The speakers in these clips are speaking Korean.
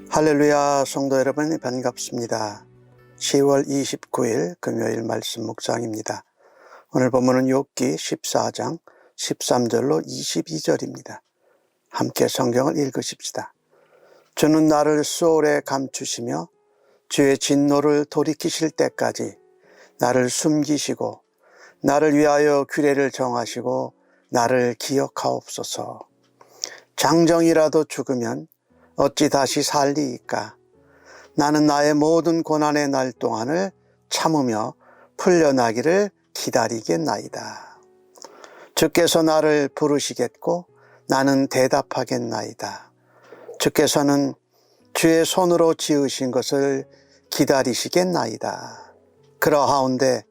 할렐루야, 성도 여러분 반갑습니다. 10월 29일 금요일 말씀 묵상입니다. 오늘 본문은 욥기 14장 13절로 22절입니다. 함께 성경을 읽으십시다. 주는 나를 수월에 감추시며 주의 진노를 돌이키실 때까지 나를 숨기시고 나를 위하여 규례를 정하시고 나를 기억하옵소서. 장정이라도 죽으면 어찌 다시 살리이까? 나는 나의 모든 고난의 날 동안을 참으며 풀려나기를 기다리겠나이다. 주께서 나를 부르시겠고 나는 대답하겠나이다. 주께서는 주의 손으로 지으신 것을 기다리시겠나이다. 그러하온데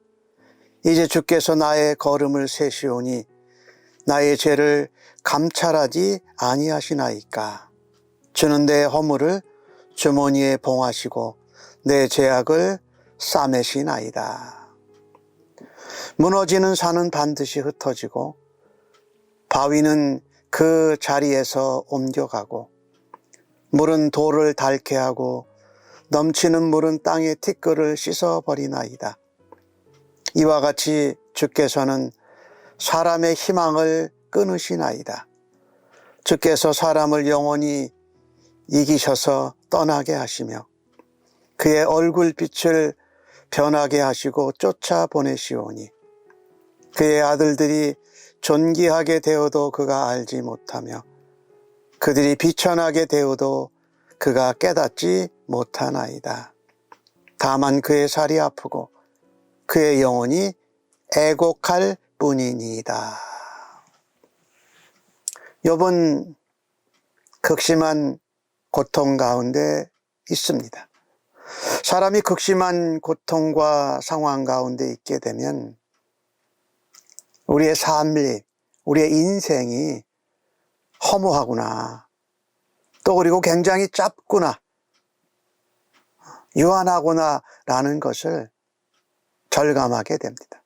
이제 주께서 나의 걸음을 세시오니 나의 죄를 감찰하지 아니하시나이까? 주는 내 허물을 주머니에 봉하시고 내 죄악을 싸매시나이다. 무너지는 산은 반드시 흩어지고 바위는 그 자리에서 옮겨가고 물은 돌을 닳게 하고 넘치는 물은 땅의 티끌을 씻어버리나이다. 이와 같이 주께서는 사람의 희망을 끊으시나이다. 주께서 사람을 영원히 이기셔서 떠나게 하시며 그의 얼굴빛을 변하게 하시고 쫓아보내시오니 그의 아들들이 존귀하게 되어도 그가 알지 못하며 그들이 비천하게 되어도 그가 깨닫지 못하나이다. 다만 그의 살이 아프고 그의 영혼이 애곡할 뿐이니이다. 욥은 극심한 고통 가운데 있습니다. 사람이 극심한 고통과 상황 가운데 있게 되면 우리의 삶이, 우리의 인생이 허무하구나, 또 그리고 굉장히 짧구나, 유한하구나 라는 것을 절감하게 됩니다.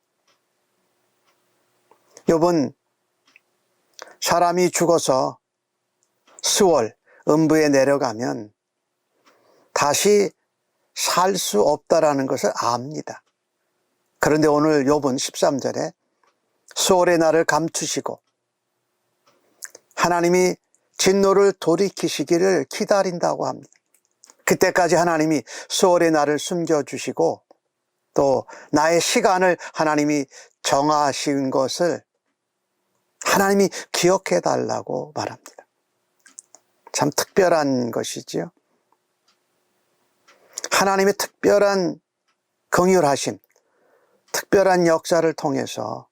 욥은 사람이 죽어서 수월, 음부에 내려가면 다시 살 수 없다라는 것을 압니다. 그런데 오늘 욥은 13절에 수월의 날을 감추시고 하나님이 진노를 돌이키시기를 기다린다고 합니다. 그때까지 하나님이 수월의 날을 숨겨주시고 또 나의 시간을 하나님이 정하신 것을 하나님이 기억해 달라고 말합니다. 참 특별한 것이지요. 하나님의 특별한 긍휼하심, 특별한 역사를 통해서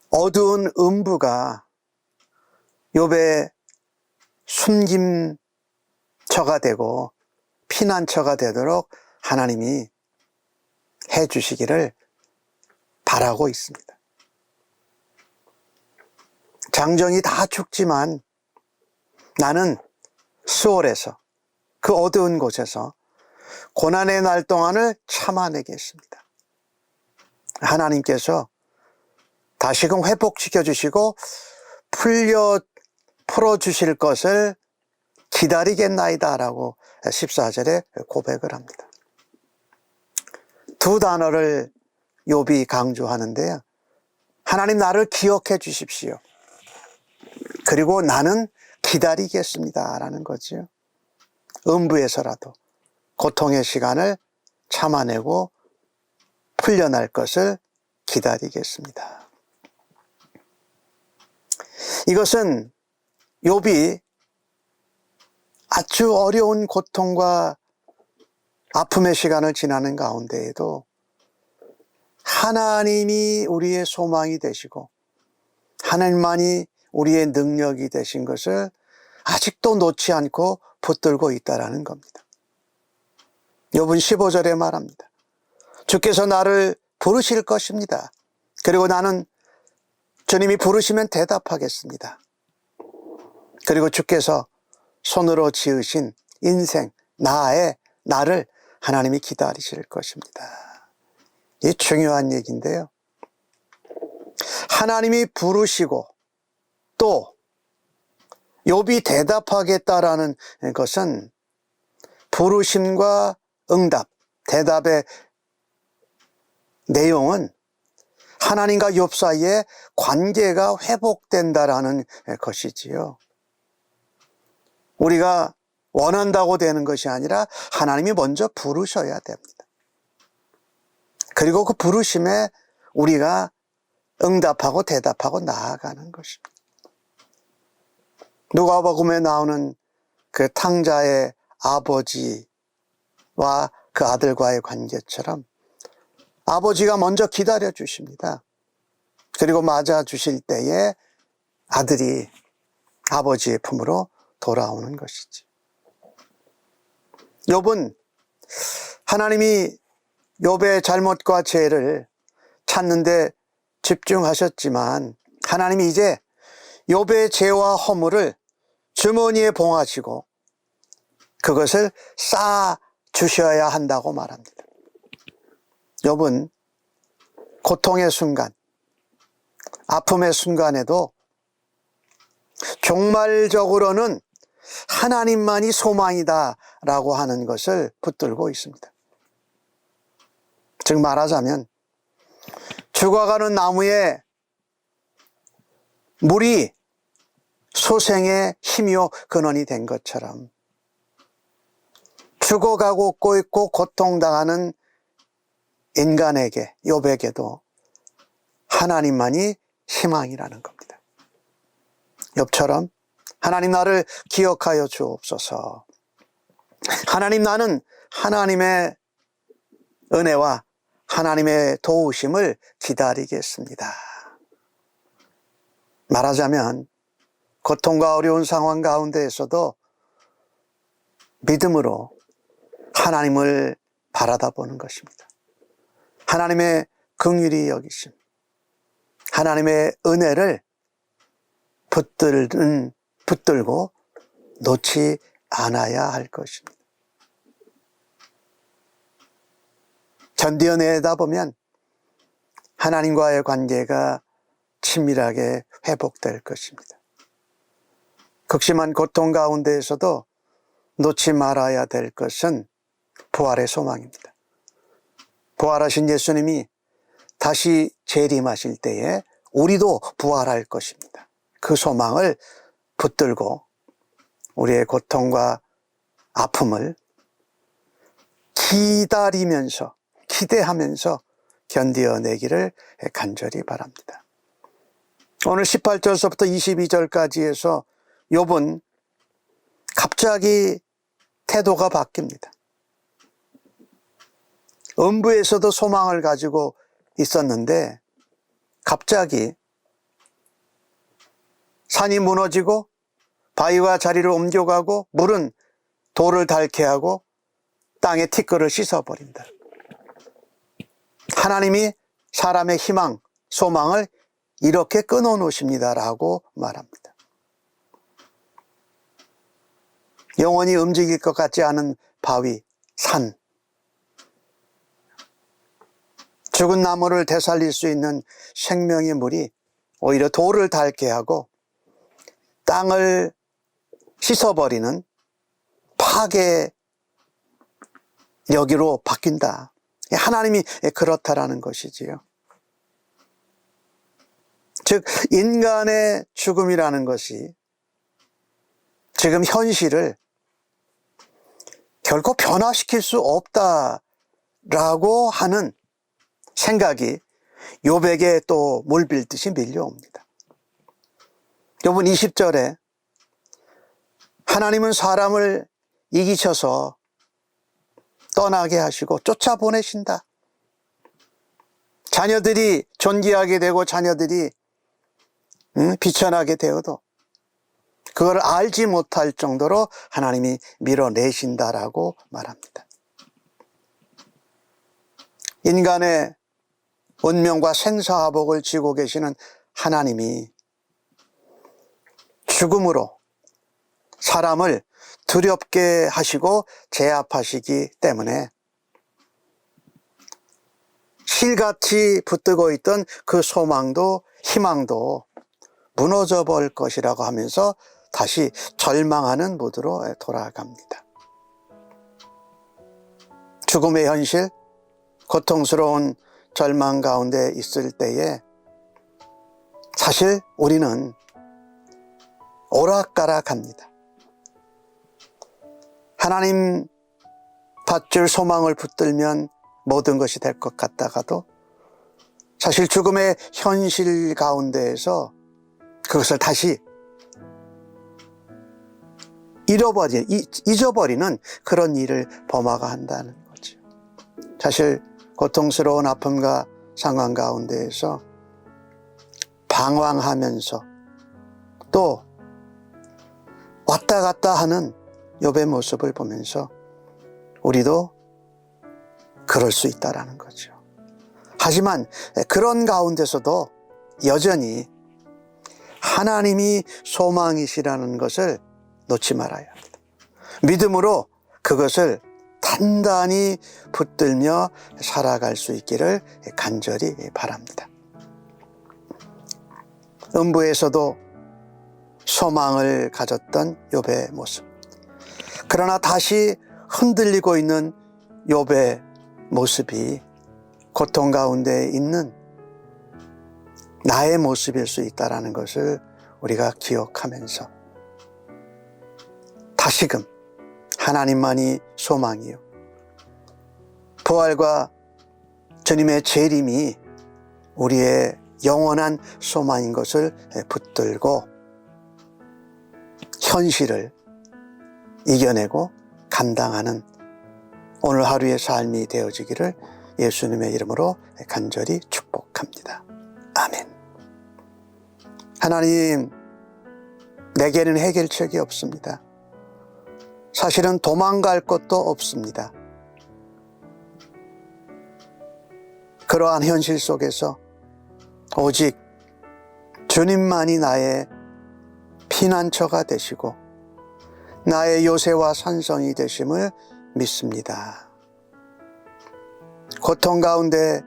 어두운 음부가 욥의 숨김처가 되고 피난처가 되도록 하나님이 해주시기를 바라고 있습니다. 장정이 다 죽지만 나는 수월에서, 그 어두운 곳에서 고난의 날 동안을 참아내겠습니다. 하나님께서 다시금 회복시켜 주시고 풀어주실 것을 기다리겠나이다 라고 14절에 고백을 합니다. 두 단어를 욥이 강조하는데요. 하나님 나를 기억해 주십시오. 그리고 나는 기다리겠습니다 라는 거죠. 음부에서라도 고통의 시간을 참아내고 풀려날 것을 기다리겠습니다. 이것은 욥이 아주 어려운 고통과 아픔의 시간을 지나는 가운데에도 하나님이 우리의 소망이 되시고 하나님만이 우리의 능력이 되신 것을 아직도 놓지 않고 붙들고 있다라는 겁니다. 욥은 15절에 말합니다. 주께서 나를 부르실 것입니다. 그리고 나는 주님이 부르시면 대답하겠습니다. 그리고 주께서 손으로 지으신 인생, 나를 하나님이 기다리실 것입니다. 이 중요한 얘기인데요. 하나님이 부르시고 또 욥이 대답하겠다라는 것은 부르심과 응답, 대답의 내용은 하나님과 욥 사이에 관계가 회복된다라는 것이지요. 우리가 원한다고 되는 것이 아니라 하나님이 먼저 부르셔야 됩니다. 그리고 그 부르심에 우리가 응답하고 대답하고 나아가는 것입니다. 누가복음에 나오는 그 탕자의 아버지와 그 아들과의 관계처럼 아버지가 먼저 기다려 주십니다. 그리고 맞아 주실 때에 아들이 아버지의 품으로 돌아오는 것이지. 욥은 하나님이 욥의 잘못과 죄를 찾는데 집중하셨지만 하나님이 이제 욥의 죄와 허물을 주머니에 봉하시고 그것을 쌓아 주셔야 한다고 말합니다. 욥은 고통의 순간, 아픔의 순간에도 종말적으로는 하나님만이 소망이다라고 하는 것을 붙들고 있습니다. 즉 말하자면 죽어가는 나무에 물이 소생의 힘이요 근원이 된 것처럼 죽어가고 꼴고 고통당하는 인간에게, 욥에게도 하나님만이 희망이라는 겁니다. 욥처럼 하나님 나를 기억하여 주옵소서. 하나님 나는 하나님의 은혜와 하나님의 도우심을 기다리겠습니다. 말하자면 고통과 어려운 상황 가운데에서도 믿음으로 하나님을 바라다 보는 것입니다. 하나님의 긍휼히 여기심, 하나님의 은혜를 붙들고 놓지 않아야 할 것입니다. 견디어내다 보면 하나님과의 관계가 친밀하게 회복될 것입니다. 극심한 고통 가운데에서도 놓지 말아야 될 것은 부활의 소망입니다. 부활하신 예수님이 다시 재림하실 때에 우리도 부활할 것입니다. 그 소망을 붙들고 우리의 고통과 아픔을 기다리면서, 기대하면서 견디어내기를 간절히 바랍니다. 오늘 18절서부터 22절까지 해서 욥은 갑자기 태도가 바뀝니다. 음부에서도 소망을 가지고 있었는데 갑자기 산이 무너지고 바위가 자리를 옮겨가고 물은 돌을 닳게 하고 땅의 티끌을 씻어버린다. 하나님이 사람의 희망, 소망을 이렇게 끊어놓으십니다라고 말합니다. 영원히 움직일 것 같지 않은 바위, 산, 죽은 나무를 되살릴 수 있는 생명의 물이 오히려 돌을 닳게 하고 땅을 씻어버리는 파괴 여기로 바뀐다. 하나님이 그렇다라는 것이지요. 즉 인간의 죽음이라는 것이 지금 현실을 결코 변화시킬 수 없다라고 하는 생각이 욥에게 또 물밀듯이 밀려옵니다. 욥은 20절에 하나님은 사람을 이기셔서 떠나게 하시고 쫓아보내신다. 자녀들이 존귀하게 되고 자녀들이 비천하게 되어도 그걸 알지 못할 정도로 하나님이 밀어내신다라고 말합니다. 인간의 운명과 생사화복을 쥐고 계시는 하나님이 죽음으로 사람을 두렵게 하시고 제압하시기 때문에 실같이 붙들고 있던 그 소망도 희망도 무너져 버릴 것이라고 하면서 다시 절망하는 모드로 돌아갑니다. 죽음의 현실, 고통스러운 절망 가운데 있을 때에 사실 우리는 오락가락합니다. 하나님 밧줄 소망을 붙들면 모든 것이 될 것 같다가도 사실 죽음의 현실 가운데에서 그것을 다시 잊어버리는 그런 일을 범하가 한다는 거죠. 사실 고통스러운 아픔과 상황 가운데에서 방황하면서 또 왔다 갔다 하는 욥의 모습을 보면서 우리도 그럴 수 있다라는 거죠. 하지만 그런 가운데서도 여전히 하나님이 소망이시라는 것을 놓지 말아야 합니다. 믿음으로 그것을 단단히 붙들며 살아갈 수 있기를 간절히 바랍니다. 음부에서도 소망을 가졌던 욥의 모습, 그러나 다시 흔들리고 있는 욥의 모습이 고통 가운데 있는 나의 모습일 수 있다는 것을 우리가 기억하면서 다시금 하나님만이 소망이요, 부활과 주님의 재림이 우리의 영원한 소망인 것을 붙들고 현실을 이겨내고 감당하는 오늘 하루의 삶이 되어지기를 예수님의 이름으로 간절히 축복합니다. 아멘. 하나님, 내게는 해결책이 없습니다. 사실은 도망갈 것도 없습니다. 그러한 현실 속에서 오직 주님만이 나의 피난처가 되시고 나의 요새와 산성이 되심을 믿습니다. 고통 가운데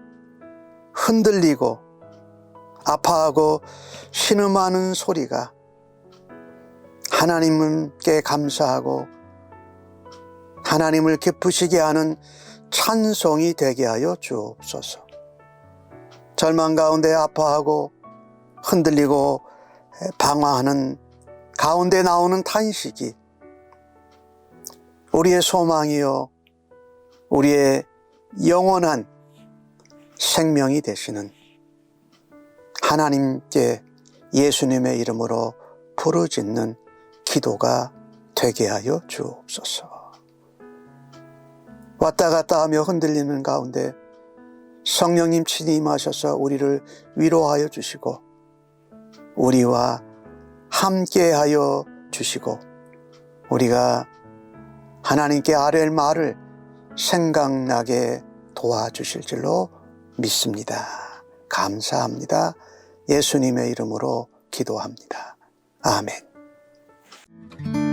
흔들리고 아파하고 신음하는 소리가 하나님께 감사하고 하나님을 기쁘시게 하는 찬송이 되게 하여 주옵소서. 절망 가운데 아파하고 흔들리고 방황하는 가운데 나오는 탄식이 우리의 소망이요, 우리의 영원한 생명이 되시는 하나님께 예수님의 이름으로 부르짖는 기도가 되게 하여 주옵소서. 왔다 갔다 하며 흔들리는 가운데 성령님 친히 임하셔서 우리를 위로하여 주시고 우리와 함께하여 주시고 우리가 하나님께 아뢰을 말을 생각나게 도와주실 줄로 믿습니다. 감사합니다. 예수님의 이름으로 기도합니다. 아멘.